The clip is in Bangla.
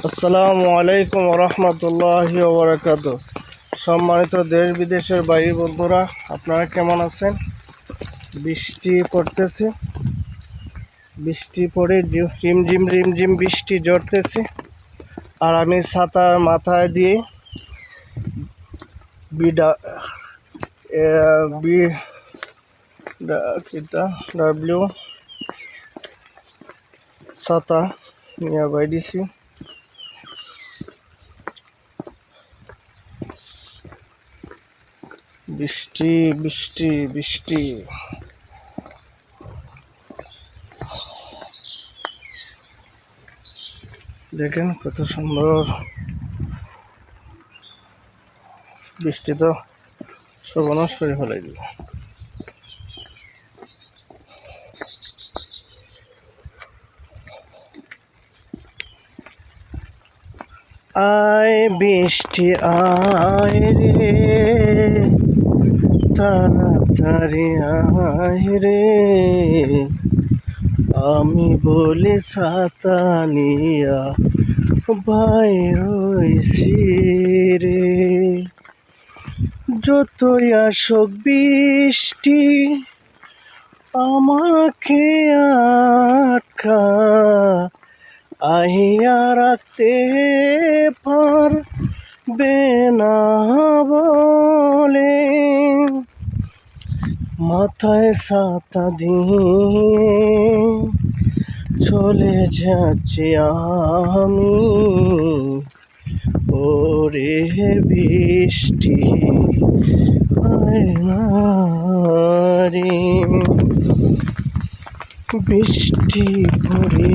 আসসালামু আলাইকুম রহমতুল্লাহি ওয়া বারাকাতুহু। সম্মানিত দেশ বিদেশের ভাই বন্ধুরা, আপনারা কেমন আছেন? বৃষ্টি পড়তেছে, বৃষ্টি পড়ে রিমঝিম রিমঝিম বৃষ্টি ঝরতেছে, আর আমি ছাতা মাথায় দিয়ে ডাব্লিউ ছাতা নিয়ে বাইরেছি। বৃষ্টি বৃষ্টি বৃষ্টি, দেখেন কত সুন্দর বৃষ্টি, তো সর্বনাশ করে ফেলাই দিল। আয় বৃষ্টি আয় রে, তাড়াতাড়ি আয় রে, আমি বলি ছাতা নিয়া বাইর হইছি রে। যতই আসুক বৃষ্টি আমাকে আটকা আহিয়া রাখতে পারবে না বলে, মাথায় ছাতা দিয়ে চলে যাচ্ছি আমি। ওরে বৃষ্টি আয় না রে, বৃষ্টি পড়ে